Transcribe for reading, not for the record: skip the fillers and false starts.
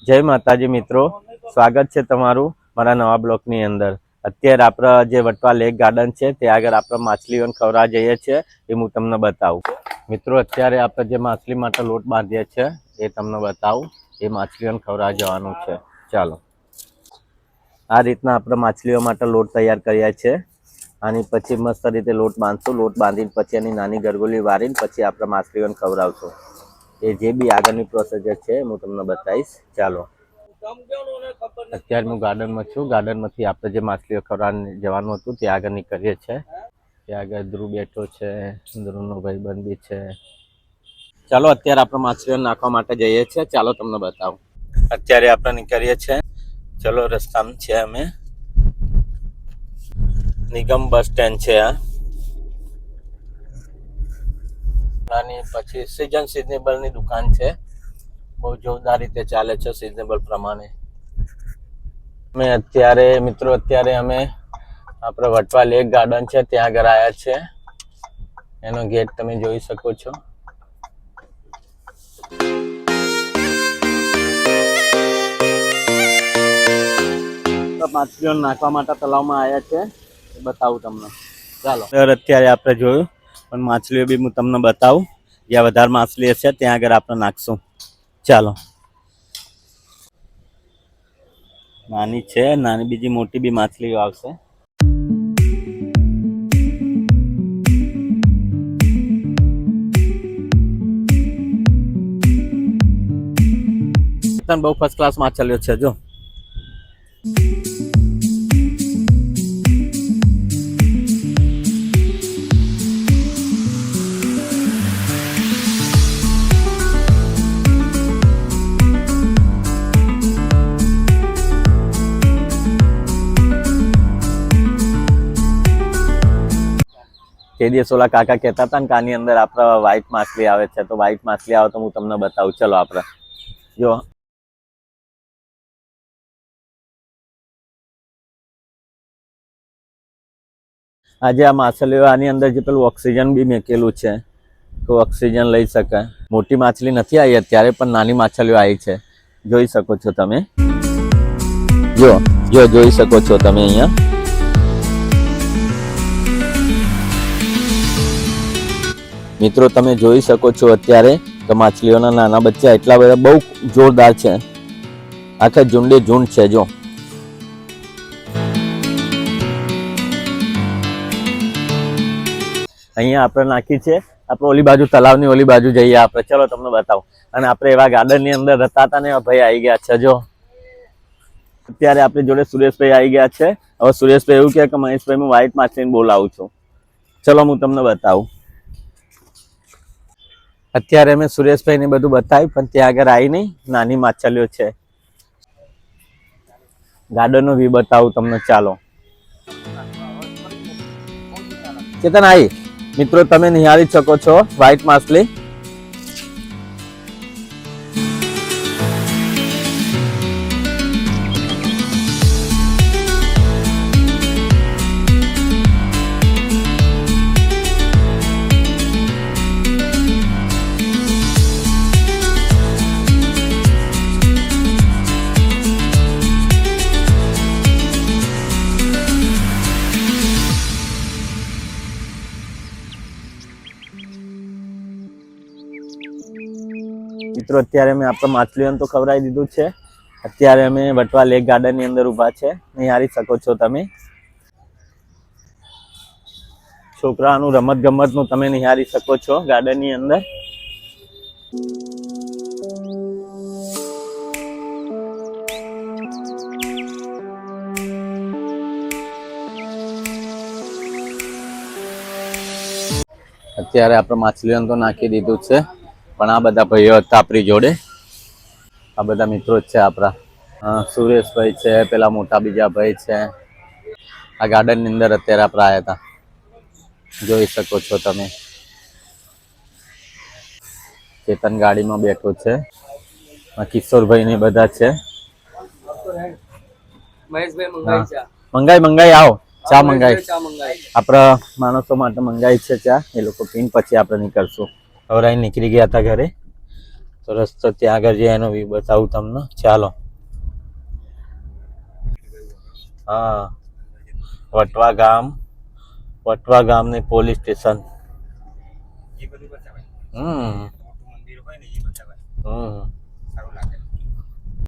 જય માતાજી મિત્રો, સ્વાગત છે તમારું મારા નવા બ્લોગની અંદર। અત્યારે આપણે જે વટવા લેક ગાર્ડન છે ત્યાં આગળ આપણે માછલીઓને ખવડાવવા જઈએ છીએ એ હું તમને બતાવું। મિત્રો અત્યારે આપણે જે માછલી માટે લોટ બાંધીએ છીએ એ તમને બતાવું। એ માછલીઓને ખવડાવવા જવાનું છે। ચાલો, આ રીતના આપણે માછલીઓ માટે લોટ તૈયાર કર્યા છે। આની પછી મસ્ત રીતે લોટ બાંધશું। લોટ બાંધીને પછી એની નાની ગરગોલી વારીને પછી આપણે માછલીઓને ખવડાવશું। એ જે બી આગળની પ્રોસેસ છે હું તમને બતાવીશ। ચાલો, અત્યારે હું ગાર્ડનમાં છું। ગાર્ડનમાંથી આપણે જે માછલીઓ ખવડાવવા જવાનું હતું ત્યાં આગળ નીકળીએ છીએ। ત્યાં આગળ ધ્રુવ બેઠો છે, ધ્રુવનો ભાઈબંધ બી છે। ચાલો, અત્યારે આપણે માછલીઓ નાખવા માટે જઈએ છીએ। ચાલો તમને બતાવું। અત્યારે આપણે નીકળીએ છીએ। ચલો, રસ્તામાં છે અમે નિગમ બસ સ્ટેન્ડ છે આ। આની પછી સિઝનેબલની દુકાન છે। બહુ જોરદાર રીતે ચાલે છે સિઝનેબલ પ્રમાણે। અમે અત્યારે મિત્રો અમે આપણે વટવા લેક ગાર્ડન છે ત્યાં આગળ આવ્યા છે। એનો ગેટ તમે જોઈ શકો છો। માછલીઓ નાખવા માટે તલાવમાં આવ્યા છે, બતાવું તમને। ચાલો, અત્યારે આપણે જોયું પણ માછલીઓ બી હું તમને બતાવું। જ્યાં વધારે માછલી હશે ત્યાં આગળ આપણે નાખશું। ચાલો, નાની છે, નાની બીજી મોટી બી માછલીઓ આવશે। બહુ ફર્સ્ટ ક્લાસ માછલીઓ છે જો। તે દિવસ ઓલા કાકા કહેતા હતા ને કે આની અંદર આપણે વ્હાઈટ માછલી આવે છે, તો વ્હાઈટ માછલી આવે તો હું તમને બતાવું। ચલો, આપણે જો આજે આ માછલીઓ આની અંદર જે પેલું ઓક્સિજન બી મેકેલું છે તો ઓક્સિજન લઈ શકાય। મોટી માછલી નથી આવી અત્યારે, પણ નાની માછલીઓ આવી છે, જોઈ શકો છો તમે। જો જોઈ શકો છો તમે અહીંયા। મિત્રો તમે જોઈ શકો છો અત્યારે તો માછલીઓના નાના બચ્ચા એટલા બધા બહુ જોરદાર છે। આખા ઝુંડે ઝુંડ છે જો। અહીંયા આપણે નાખી છે। આપણે ઓલી બાજુ તલાવની ઓલી બાજુ જઈએ આપણે। ચલો તમને બતાવું। અને આપણે એવા ગાર્ડનની અંદર રહેતા હતા ને એવા ભાઈ આવી ગયા છે જો। અત્યારે આપણી જોડે સુરેશભાઈ આવી ગયા છે। હવે સુરેશભાઈ એવું કહે કે મહેશભાઈ હું વ્હાઈટ માછલીને બોલાવું છું। ચલો હું તમને બતાવું। અત્યારે મેં સુરેશભાઈને બધું બતાવ્યું પણ ત્યાં આગળ આવી નહીં, નાની માછલીઓ છે। ગાર્ડનનો વ્યૂ બતાવું તમને। ચાલો, ચેતન આવી મિત્રો તમે નિહાળી શકો છો વ્હાઈટ માછલી। મિત્રો અત્યારે અમે આપણે માછલીઓને તો ખવડાવી દીધું છે। અત્યારે અમે વટવા લેક ગાર્ડનની અંદર ઊભા છે, નિહાળી શકો છો તમે। છોકરાઓનું રમત ગમતનું તમે નિહાળી શકો છો ગાર્ડનની અંદર। અત્યારે આપણે માછલીઓને તો નાખી દીધું છે, પણ આ બધા ભાઈઓ હતા આપણી જોડે। આ બધા મિત્રો જ છે આપણા। સુરેશભાઈ છે, પેલા મોટા બીજા ભાઈ છે। આ ગાર્ડનની અંદર અત્યારે આપણે આવ્યા હતા, જોઈ શકો છો તમે। ચેતન ગાડીમાં બેઠો છે। કિશોરભાઈ ને બધા છે। મંગાઈ આવો, ચા મંગાઈ આપણા માણસો માટે મંગાઈ છે ચા। એ લોકો પીને પછી આપણે નીકળશું। હવે નીકળી ગયા હતા ઘરે, તો તો રસ્તો ત્યાં આગળ જઈ એનો વ્યૂ બતાવું તમને. ચાલો. હા, વટવા ગામની પોલીસ સ્ટેશન. હમ